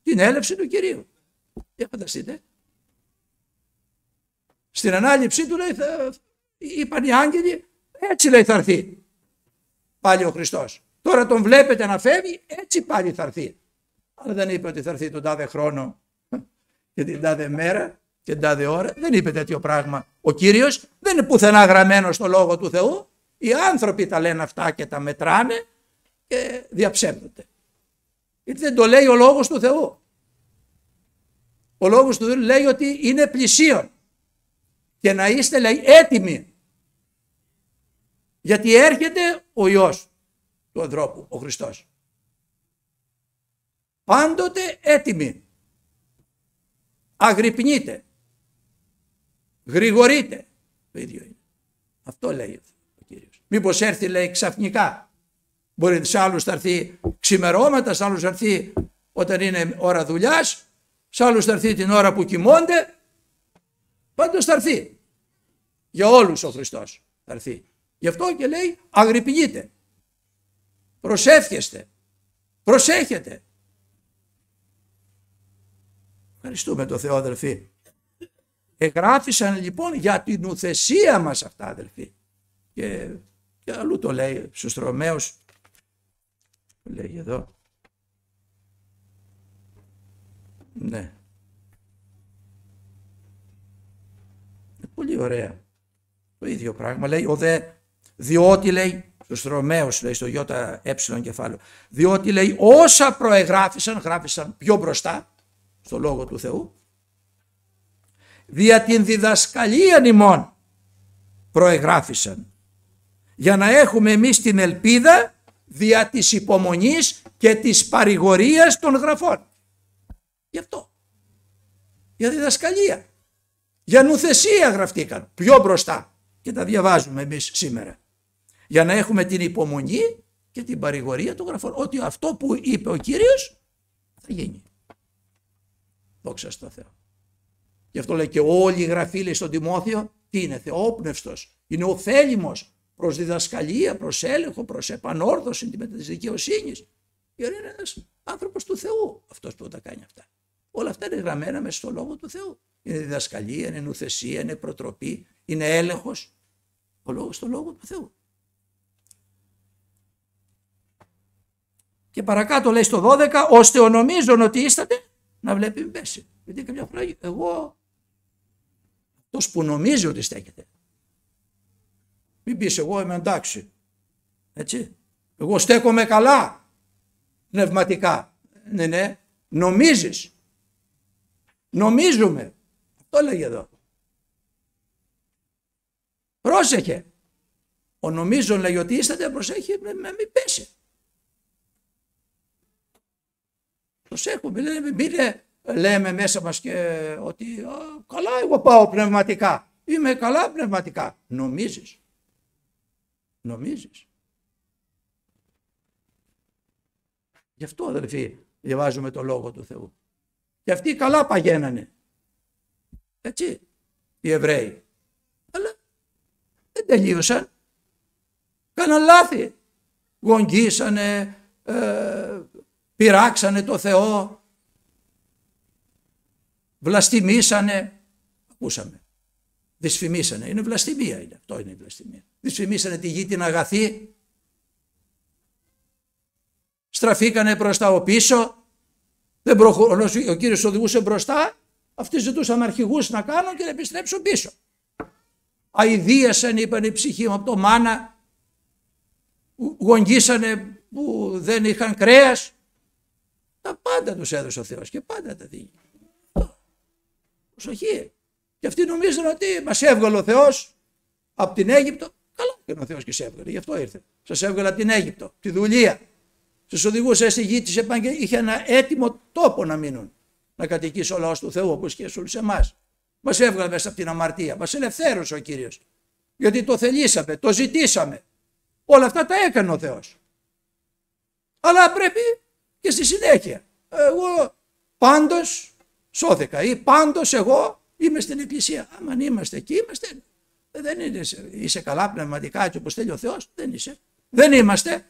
την έλευση του Κυρίου. Για φανταστείτε. Στην ανάληψή του λέει, είπαν οι άγγελοι, έτσι λέει θα έρθει πάλι ο Χριστός. Τώρα τον βλέπετε να φεύγει, έτσι πάλι θα έρθει. Αλλά δεν είπε ότι θα έρθει τον τάδε χρόνο και την τάδε μέρα και την τάδε ώρα. Δεν είπε τέτοιο πράγμα. Ο Κύριος δεν είναι πουθενά γραμμένο στο Λόγο του Θεού. Οι άνθρωποι τα λένε αυτά και τα μετράνε και διαψεύδονται. Γιατί δεν το λέει ο Λόγος του Θεού. Ο Λόγος του Θεού λέει ότι είναι πλησίον. Και να είστε, λέει, έτοιμοι. Γιατί έρχεται ο Υιός του ανθρώπου, ο Χριστός. Πάντοτε έτοιμοι. Αγρυπνείτε. Γρηγορείτε. Το ίδιο είναι. Αυτό λέει ο Κύριος. Μήπως έρθει, λέει, ξαφνικά. Μπορεί σε άλλους θα έρθει ξημερώματα, σε άλλους θα έρθει όταν είναι ώρα δουλειάς, σε άλλους θα έρθει την ώρα που κοιμώνται. Πάντως θα έρθει. Για όλους ο Χριστός θα έρθει. Γι' αυτό και λέει αγρυπνείτε. Προσεύχεστε. Προσέχετε. Ευχαριστούμε τον Θεό, αδελφοί. Εγγράφησαν λοιπόν για την ουθεσία μας αυτά, αδελφοί. Και αλλού το λέει στους Ρωμαίους. Το λέει εδώ. Ναι. Πολύ ωραία. Το ίδιο πράγμα λέει διότι λέει στους Ρωμαίους, λέει στο ΙΕ κεφάλαιο, διότι λέει όσα προεγράφησαν, γράφησαν πιο μπροστά στο Λόγο του Θεού, δια την διδασκαλία ημών προεγράφησαν, για να έχουμε εμείς την ελπίδα δια της υπομονής και της παρηγορίας των γραφών. Γι' αυτό. Για διδασκαλία. Για νουθεσία γραφτήκαν πιο μπροστά και τα διαβάζουμε εμείς σήμερα. Για να έχουμε την υπομονή και την παρηγορία των γραφών. Ότι αυτό που είπε ο Κύριος θα γίνει. Δόξα στον Θεό. Γι' αυτό λέει και όλη η γραφή, λέει στον Τιμόθεο, τι είναι, θεόπνευστος, είναι ωφέλιμος προς διδασκαλία, προς έλεγχο, προς επανόρθωση της δικαιοσύνης. Γιατί είναι ένας άνθρωπος του Θεού αυτός που τα κάνει αυτά. Όλα αυτά είναι γραμμένα μέσα στο Λόγο του Θεού. Είναι διδασκαλία, είναι νουθεσία, είναι προτροπή, είναι έλεγχος. Ο λόγος στο Λόγο του Θεού. Και παρακάτω λέει στο 12, ώστε ο νομίζον ότιίσταται να βλέπει πέσει. Γιατί καμιά φορά εγώ, αυτός που νομίζει ότι στέκεται. Μην πεις εγώ είμαι εντάξει. Έτσι. Εγώ στέκομαι καλά πνευματικά. Ναι, νομίζεις. Νομίζουμε. Αυτό λέγει εδώ. Πρόσεχε. Ο νομίζων λέει ότι είστε, προσέχει μην πέσει. Προσέχουμε, λέμε μέσα μας και ότι καλά εγώ πάω πνευματικά. Είμαι καλά πνευματικά. Νομίζεις. Γι' αυτό αδελφοί διαβάζουμε το Λόγο του Θεού. Και αυτοί καλά παγαίνανε. Έτσι, οι Εβραίοι. Αλλά δεν τελείωσαν. Κάναν λάθη. Γογγίσανε, πειράξανε το Θεό, βλαστημίσανε. Ακούσαμε. Δυσφημίσανε. Είναι βλαστημία. Αυτό είναι η βλαστημία. Δυσφημίσανε τη γη την αγαθή. Στραφήκανε προς τα πίσω. Ο Κύριος οδηγούσε μπροστά. Αυτοί ζητούσαν αρχηγούς να κάνουν και να επιστρέψουν πίσω. Αηδίασαν, είπαν η ψυχή μου από το μάνα. Γογγίσανε που δεν είχαν κρέας. Τα πάντα τους έδωσε ο Θεός και πάντα τα δίνει. Προσοχή. Και αυτοί νομίζουν ότι μας έβγαλε ο Θεός από την Αίγυπτο. Καλά και ο Θεός και σε έβγαλε. Γι' αυτό ήρθε. Σας έβγαλε από την Αίγυπτο, τη δουλεία. Σας οδηγούσε στη γη της επαγγελίας. Είχε ένα έτοιμο τόπο να μείνουν. Να κατοικήσει ο λαός του Θεού όπως και σε όλους εμάς. Μας έβγαλε μέσα από την αμαρτία. Μας ελευθέρωσε ο Κύριος. Γιατί το θελήσαμε, το ζητήσαμε. Όλα αυτά τα έκανε ο Θεός. Αλλά πρέπει και στη συνέχεια. Εγώ πάντως σώθηκα ή πάντως εγώ είμαι στην Εκκλησία. Άμα είμαστε εκεί είμαστε. Δεν είσαι καλά πνευματικά έτσι όπως θέλει ο Θεός. Δεν είσαι. Δεν είμαστε.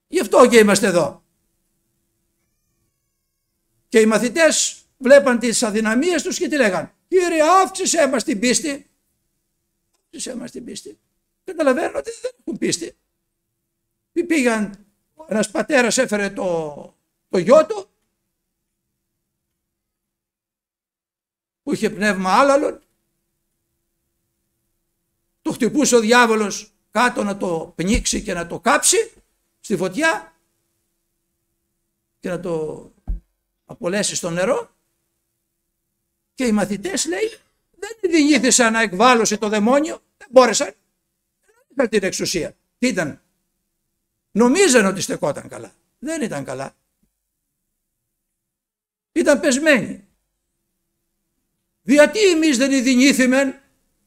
Γι' αυτό και είμαστε εδώ. Και οι μαθητές βλέπαν τις αδυναμίες τους και τι λέγαν. Κύριε, αύξησέ μας την πίστη. Αύξησέ μας την πίστη. Καταλαβαίνουν ότι δεν έχουν πίστη. Πήγαν, ένας πατέρας έφερε το γιο του που είχε πνεύμα άλαλον. Το χτυπούσε ο διάβολος κάτω να το πνίξει και να το κάψει στη φωτιά και να το απολέσει στο νερό. Και οι μαθητές λέει δεν διηγήθησαν να εκβάλωσε το δαιμόνιο, δεν μπόρεσαν. Δεν είχαν την εξουσία. Τι ήταν? Νομίζαν ότι στεκόταν καλά. Δεν ήταν καλά. Ήταν πεσμένοι. Γιατί εμείς δεν ειδηνήθημεν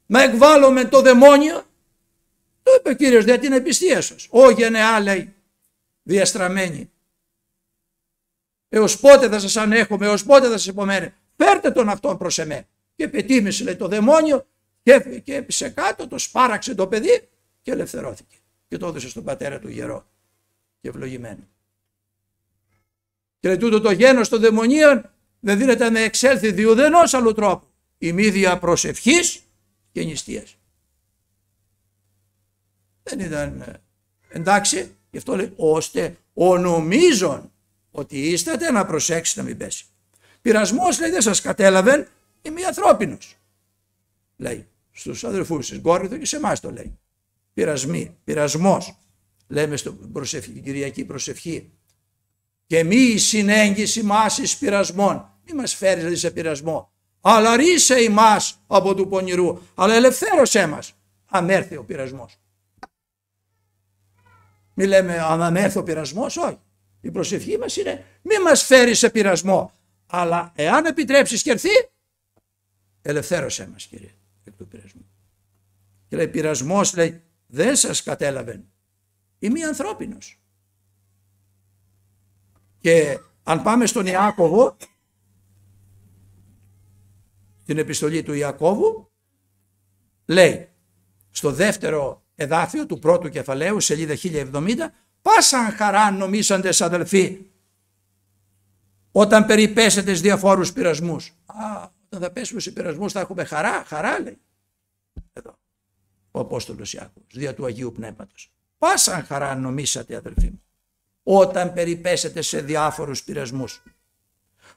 να εκβάλλουμε το δαιμόνιο? Το είπε ο Κύριος, δια την επιστία σας. Ω γενεά λέει διαστραμμένη. Έως πότε θα σας ανέχομαι, έως πότε θα σας υπομένε. Φέρτε τον αυτόν προς εμέ. Και πετύμησε λέει το δαιμόνιο και έπεισε κάτω, το σπάραξε το παιδί και ελευθερώθηκε. Και το έδωσε στον πατέρα του γερό και ευλογημένο. Και λέει τούτο το γένος των δαιμονίων δεν δίνεται να εξέλθει διουδενός άλλου τρόπου. Η μύδια προσευχής και νηστείας. Δεν ήταν εντάξει, γι' αυτό λέει ώστε ο νομίζων ότι είστατε να προσέξετε να μην πέσει. Πειρασμός λέει δεν σας κατέλαβεν, είμαι ανθρώπινος. Λέει στους αδελφούς της Γκόρινθο και σε εμάς το λέει. Πειρασμός. Λέμε στην Κυριακή προσευχή. Και μη η συνέγγιση μας εις πειρασμών. Μη μας φέρεις δηλαδή σε πειρασμό. Αλλά ρίσε ημάς από του πονηρού. Αλλά ελευθέρωσέ μας. Αν έρθει ο πειρασμός. Μη λέμε αν έρθει ο πειρασμός. Όχι. Η προσευχή μας είναι μη μας φέρεις σε πειρασμό. Αλλά εάν επιτρέψεις και έρθει, ελευθέρωσέ μας Κύριε εκ του πειρασμού. Και λέει πειρασμός λέει δεν σας κατέλαβεν. Είμαι ανθρώπινος. Και αν πάμε στον Ιάκωβο, την επιστολή του Ιακώβου, λέει στο δεύτερο εδάφιο του πρώτου κεφαλαίου, σελίδα 1070, πάσαν χαρά νομίσαντες αδελφοί, όταν περιπέσετε στις διαφόρους πειρασμούς. Όταν θα πέσουμε σε πειρασμούς θα έχουμε χαρά λέει. Εδώ ο Απόστολος Ιάκωβος, δια του Αγίου Πνεύματος. Πάσαν χαρά νομίσατε αδελφοί μου, όταν περιπέσετε σε διάφορους πειρασμούς.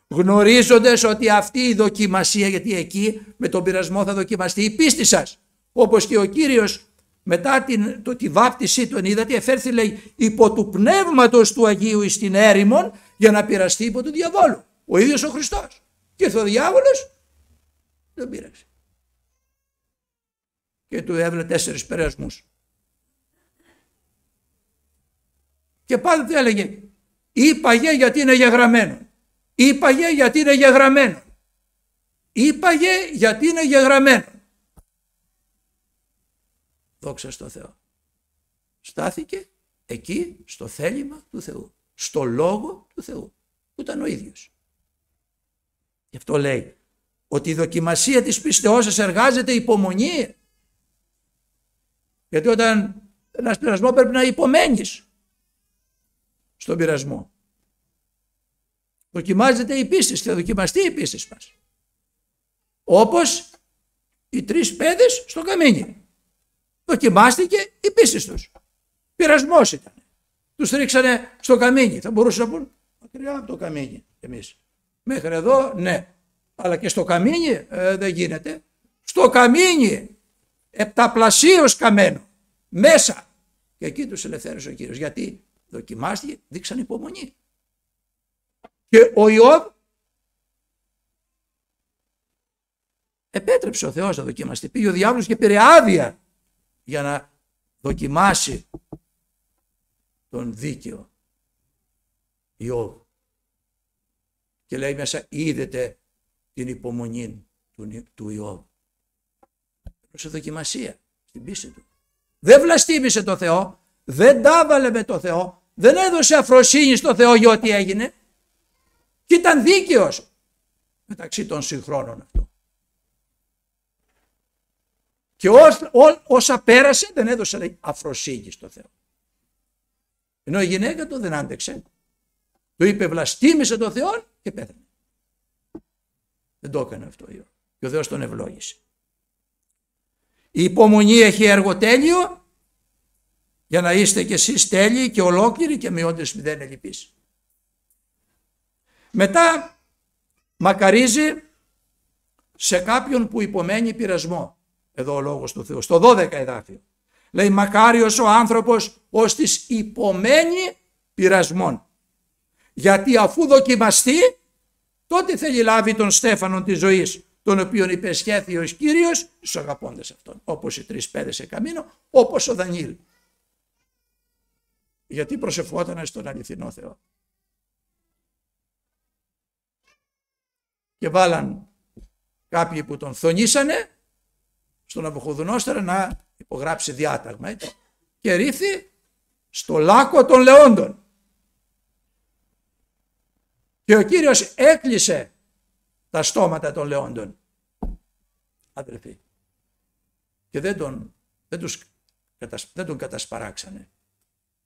Γνωρίζοντας ότι αυτή η δοκιμασία, γιατί εκεί με τον πειρασμό θα δοκιμαστεί η πίστη σας, όπως και ο Κύριος μετά τη βάπτισή του, είδατε, εφέρθη, λέει, υπό του πνεύματος του Αγίου εις την έρημον για να πειραστεί υπό του διαβόλου. Ο ίδιος ο Χριστός. Και ήρθε ο διάβολος, δεν πείραξε. Και του έβαλε 4 περασμούς. Και πάντοτε έλεγε, είπαγε γιατί είναι γεγραμμένο. Είπαγε γιατί είναι γεγραμμένο. Είπαγε γιατί είναι γεγραμμένο. Δόξα στο Θεό. Στάθηκε εκεί στο θέλημα του Θεού. Στο λόγο του Θεού. Που ήταν ο ίδιος. Γι' αυτό λέει ότι η δοκιμασία της πίστεώς σας εργάζεται υπομονή. Γιατί όταν ένας πειρασμό πρέπει να υπομένεις στον πειρασμό. Δοκιμάζεται η πίστη, θα δοκιμαστεί η πίστη μας. Όπως οι 3 παιδες στο καμίνι. Δοκιμάστηκε η πίστη τους. Πειρασμός ήταν. Τους ρίξανε στο καμίνι. Θα μπορούσαν να πούν μακριά από το καμίνι εμείς. Μέχρι εδώ ναι. Αλλά και στο καμίνι δεν γίνεται. Στο καμίνι επταπλασίως καμένο. Μέσα. Και εκεί τους ελευθέρωσε ο Κύριος. Γιατί δοκιμάστηκε, δείξαν υπομονή. Και ο Ιώβ επέτρεψε ο Θεός να δοκιμαστεί. Πήγε ο διάβολος και πήρε άδεια για να δοκιμάσει τον δίκαιο Ιώβ. Και λέει μέσα, είδετε την υπομονή του Ιώβ. Σε δοκιμασία στην πίστη του. Δεν βλαστήμησε το Θεό, δεν τα βάλε με το Θεό, δεν έδωσε αφροσύνη στο Θεό για ό,τι έγινε και ήταν δίκαιος μεταξύ των συγχρόνων αυτό. Και όσα πέρασε δεν έδωσε, λέει, αφροσύνη στο Θεό. Ενώ η γυναίκα του δεν άντεξε. Του είπε βλαστήμησε το Θεό και πέθανε. Δεν το έκανε αυτό και ο Θεός τον ευλόγησε. Η υπομονή έχει έργο τέλειο για να είστε κι εσείς τέλειοι και ολόκληροι και μειώντες μηδέν ελλειπείς. Μετά μακαρίζει σε κάποιον που υπομένει πειρασμό. Εδώ ο λόγος του Θεού. Στο 12 εδάφιο. Λέει μακάριος ο άνθρωπος ως της υπομένει πειρασμών. Γιατί αφού δοκιμαστεί τότε θέλει λάβει τον στέφανον της ζωής, τον οποίον υπεσχέθη ο Κύριος στους αγαπώντες αυτόν. Όπως οι 3 παιδες σε καμίνο, όπως ο Δανιήλ. Γιατί προσευχόταν στον αληθινό Θεό. Και βάλαν κάποιοι που τον θονήσανε στον Ναβουχοδονόσορο να υπογράψει διάταγμα. Και ρίφθη στο λάκκο των λεόντων. Και ο Κύριος έκλεισε τα στόματα των λεόντων. Αδελφοί. Και δεν τον κατασπαράξανε.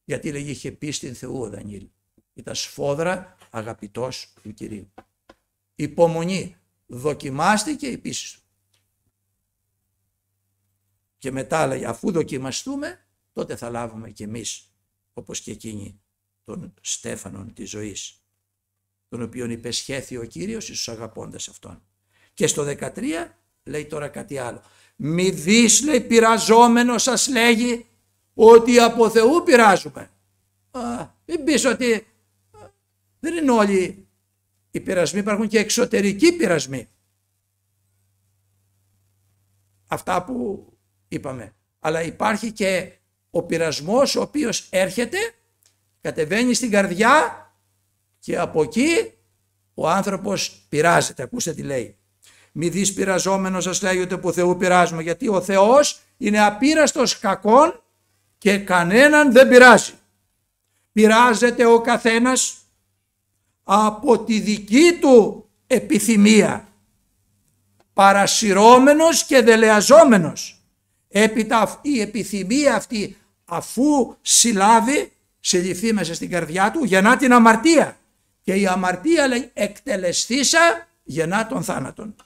Γιατί λέγει είχε πίστη Θεού ο Δανιήλ. Ήταν σφόδρα αγαπητός του Κυρίου. Υπομονή. Δοκιμάστηκε η πίστη του. Και μετά λέει αφού δοκιμαστούμε τότε θα λάβουμε κι εμείς όπως και εκείνοι τον στέφανον της ζωής, τον οποίον υπεσχέθη ο Κύριος στους αγαπώντες αυτόν. Και στο 13 λέει τώρα κάτι άλλο. Μη δεις, λέει, πειραζόμενο σας λέγει ότι από Θεού πειράζουμε. Μην πεις ότι δεν είναι όλοι οι πειρασμοί, υπάρχουν και εξωτερικοί πειρασμοί. Αυτά που είπαμε. Αλλά υπάρχει και ο πειρασμός ο οποίος έρχεται, κατεβαίνει στην καρδιά και από εκεί ο άνθρωπος πειράζεται. Ακούστε τι λέει. Μη δεις πειραζόμενος σας λέει ότι από Θεού πειράζουμε, γιατί ο Θεός είναι απείραστος κακών και κανέναν δεν πειράζει. Πειράζεται ο καθένας από τη δική του επιθυμία, παρασυρώμενος και δελεαζόμενος. Έπειτα η επιθυμία αυτή αφού συλλάβει, συλληφθεί μέσα στην καρδιά του, γεννά την αμαρτία. Και η αμαρτία λέει εκτελεστήσα γεννά τον θάνατον.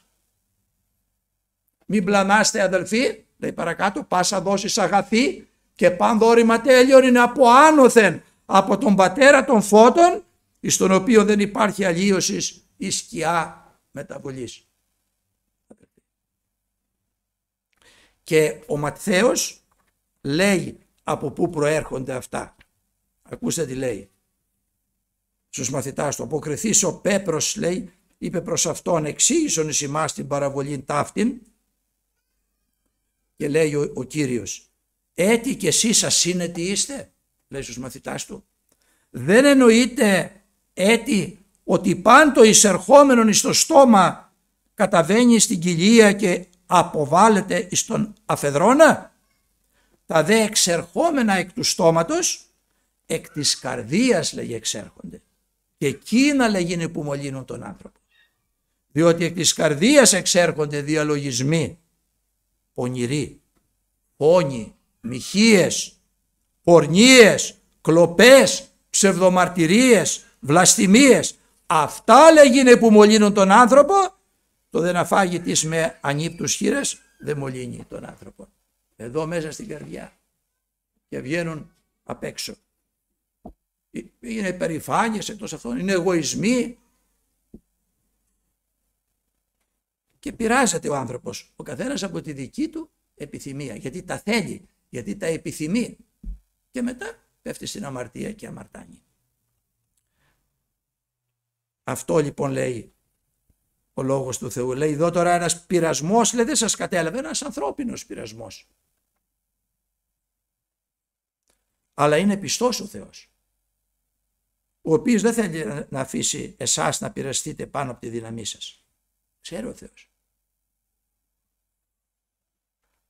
Μην πλανάστε αδελφοί, λέει παρακάτω, πάσα δόσεις αγαθή και παν δώρημα τέλειον είναι από άνωθεν από τον πατέρα των φώτων, εις τον οποίο δεν υπάρχει αλλίωσης ή σκιά μεταβολής. Και ο Ματθαίος λέει από πού προέρχονται αυτά. Ακούστε τι λέει στους μαθητάς του. Αποκριθείς ο Πέπρος, λέει, είπε προς αυτόν, εξήγησον εις ημάς την παραβολήν ταύτην, και λέει ο Κύριος, έτι και εσείς ασύνετοι είστε, λέει στους μαθητάς του. Δεν εννοείται έτι ότι πάντο εισερχόμενον εις το στόμα καταβαίνει στην κοιλία και αποβάλλεται εις τον αφεδρώνα. Τα δε εξερχόμενα εκ του στόματος εκ της καρδίας, λέγει, εξέρχονται. Και εκείνα, λέγει, είναι που μολύνουν τον άνθρωπο. Διότι εκ της καρδίας εξέρχονται διαλογισμοί, πονηροί, πόνοι, μοιχείες, πορνίες, κλοπές, ψευδομαρτυρίες, βλαστημίες. Αυτά, λέγει, είναι που μολύνουν τον άνθρωπο. Το δε να φάγει της με ανύπτους χείρες δεν μολύνει τον άνθρωπο. Εδώ μέσα στην καρδιά, και βγαίνουν απ' έξω. Είναι υπερηφάνειες εκτός αυτών, είναι εγωισμοί. Και πειράζεται ο άνθρωπος, ο καθένας από τη δική του επιθυμία, γιατί τα θέλει, γιατί τα επιθυμεί, και μετά πέφτει στην αμαρτία και αμαρτάνει. Αυτό λοιπόν λέει ο λόγος του Θεού. Λέει εδώ τώρα ένας πειρασμός, λέει, δεν σας κατέλαβε, ένας ανθρώπινος πειρασμός. Αλλά είναι πιστός ο Θεός, ο οποίος δεν θέλει να αφήσει εσάς να πειραστείτε πάνω από τη δύναμή σας. Ξέρει ο Θεός.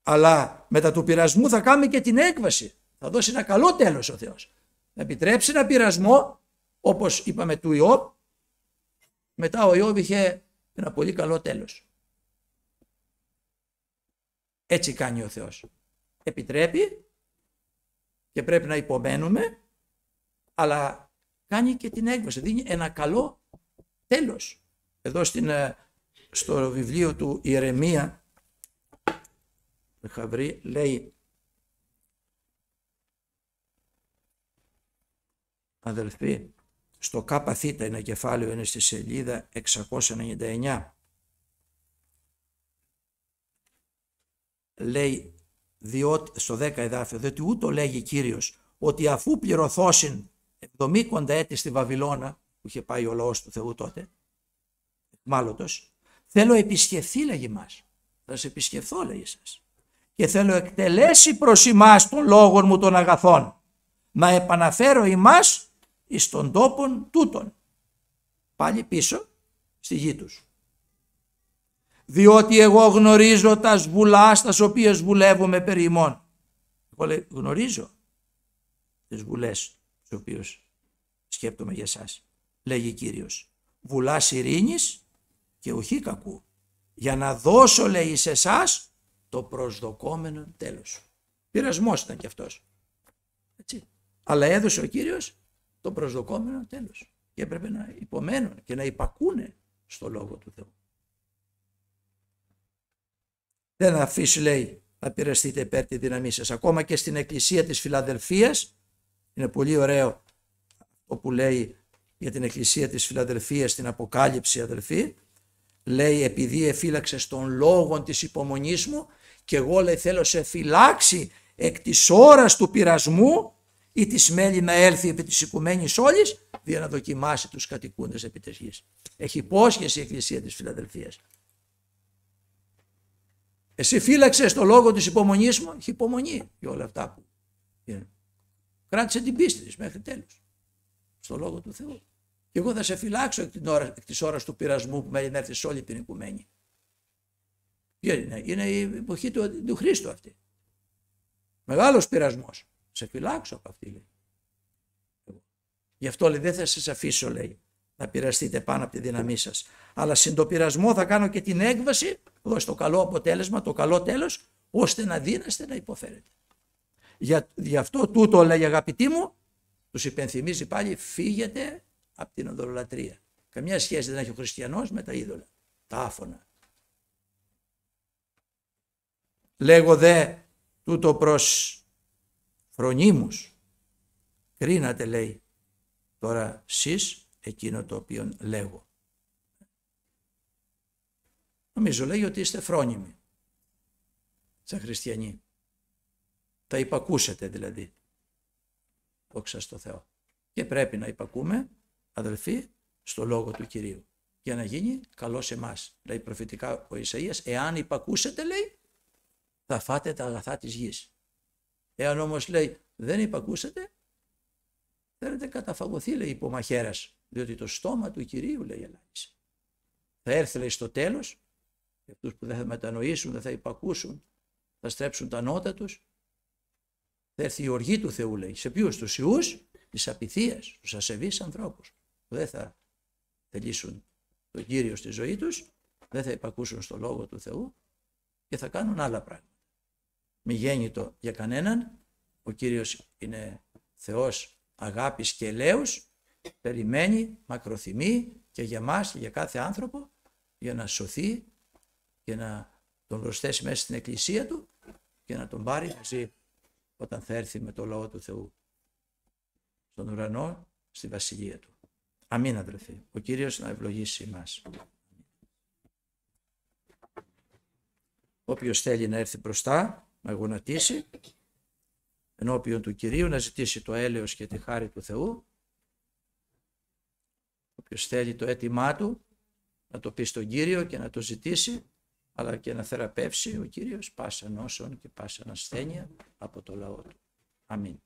Αλλά μετά του πειρασμού θα κάνει και την έκβαση. Θα δώσει ένα καλό τέλος ο Θεός. Θα επιτρέψει ένα πειρασμό, όπως είπαμε του Ιώβ. Μετά ο Ιώβ είχε ένα πολύ καλό τέλος. Έτσι κάνει ο Θεός. Επιτρέπει και πρέπει να υπομένουμε, αλλά κάνει και την έκβαση. Δίνει ένα καλό τέλος. Εδώ στο βιβλίο του Ιερεμία, λέει, αδελφοί, στο ΚΘ είναι κεφάλαιο, είναι στη σελίδα 699. Λέει, στο 10 εδάφιο, διότι ούτω λέγει Κύριος, ότι αφού πληρωθώσιν 70 έτη στη Βαβυλώνα, που είχε πάει ο λαός του Θεού τότε, εκμάλωτος, θέλω επισκεφθεί, λέγει μας. Θα σε επισκεφθώ, λέγει σας. Και θέλω εκτελέσει προς ημάς των λόγων μου των αγαθών, να επαναφέρω ημάς εις των τόπων τούτων. Πάλι πίσω στη γη τους. Διότι εγώ γνωρίζω τα βουλάς τας οποίες βουλεύομαι περί ημών. Εγώ γνωρίζω τις βουλές τις οποίες σκέπτομαι για εσάς, λέγει Κύριος. Βουλάς ειρήνης και ουχή κακού, για να δώσω, λέει, σε εσάς το προσδοκόμενο τέλος. Πειρασμός ήταν και αυτός. Έτσι. Αλλά έδωσε ο Κύριος το προσδοκόμενο τέλος. Και έπρεπε να υπομένουν και να υπακούνε στο λόγο του Θεού. Δεν αφήσει, λέει, να πειραστείτε υπέρ τη δύναμή σας. Ακόμα και στην εκκλησία της Φιλαδελφίας, είναι πολύ ωραίο αυτό που λέει για την εκκλησία της Φιλαδελφίας στην Αποκάλυψη, αδελφοί. Λέει, επειδή εφύλαξες τον λόγο της υπομονής μου, και εγώ, λέει, θέλω σε φυλάξει εκ της ώρας του πειρασμού ή της μέλη να έλθει επί της οικουμένης όλης, για να δοκιμάσει τους κατοικούντες επί της γης. Έχει υπόσχεση η εκκλησία της Φιλαδελφίας. Εσύ φύλαξες το λόγο της υπομονής μου, έχει υπομονή για όλα αυτά που είναι. Κράτησε την πίστη της μέχρι τέλους στο λόγο του Θεού. Και εγώ θα σε φυλάξω εκ της ώρας του πειρασμού που μένει να έρθει σε όλη την οικουμένη. Είναι η εποχή του Χρήστου αυτή. Μεγάλος πειρασμός. Σε φυλάξω από αυτή, λέει. Γι' αυτό, λέει, δεν θα σας αφήσω, λέει, να πειραστείτε πάνω από τη δύναμή σας. Αλλά συν το πειρασμό θα κάνω και την έκβαση, δώσει το καλό αποτέλεσμα, το καλό τέλος, ώστε να δύναστε να υποφέρετε. Γι' αυτό τούτο, λέει, αγαπητοί μου, τους υπενθυμίζει πάλι, φύγετε από την ειδωλολατρία. Καμιά σχέση δεν έχει ο χριστιανός με τα είδωλα, τα άφωνα. Λέγω δε τούτο προς φρονίμους. Κρίνατε, λέει, τώρα σεις εκείνο το οποίο λέγω. Νομίζω, λέει, ότι είστε φρόνιμοι σαν χριστιανοί. Θα υπακούσετε δηλαδή. Δόξα στο Θεό. Και πρέπει να υπακούμε, αδελφοί, στο λόγο του Κυρίου. Για να γίνει καλό σε εμάς. Λέει προφητικά ο Ισαΐας, εάν υπακούσετε, λέει, θα φάτε τα αγαθά της γης. Εάν όμως, λέει, δεν υπακούσετε, θέλετε καταφαγωθεί, λέει, υπομαχαίρας, διότι το στόμα του Κυρίου, λέει, ελάχισε. Θα έρθει, λέει, στο τέλος, για αυτούς που δεν θα μετανοήσουν, δεν θα υπακούσουν, θα στρέψουν τα νότα τους, θα έρθει η οργή του Θεού, λέει. Σε ποιους? Τους ιούς της απειθίας, τους ασεβείς ανθρώπους, που δεν θα θελήσουν τον Κύριο στη ζωή τους, δεν θα υπακούσουν στο λόγο του Θεού και θα κάνουν άλλα πράγματα. Μη γέννητο για κανέναν, ο Κύριος είναι Θεός αγάπης και ελέους, περιμένει, μακροθυμεί και για μας και για κάθε άνθρωπο, για να σωθεί και να τον προσθέσει μέσα στην εκκλησία του και να τον πάρει να ζει όταν θα έρθει με το λόγο του Θεού στον ουρανό, στη βασιλεία του. Αμήν, αδελφοί. Ο Κύριος να ευλογήσει εμάς. Όποιος θέλει να έρθει μπροστά, να γονατίσει ενώπιον του Κυρίου, να ζητήσει το έλεος και τη χάρη του Θεού. Όποιος θέλει το αίτημά του, να το πει στον Κύριο και να το ζητήσει, αλλά και να θεραπεύσει ο Κύριος πάσα νόσον και πάσα ασθένεια από το λαό του. Αμήν.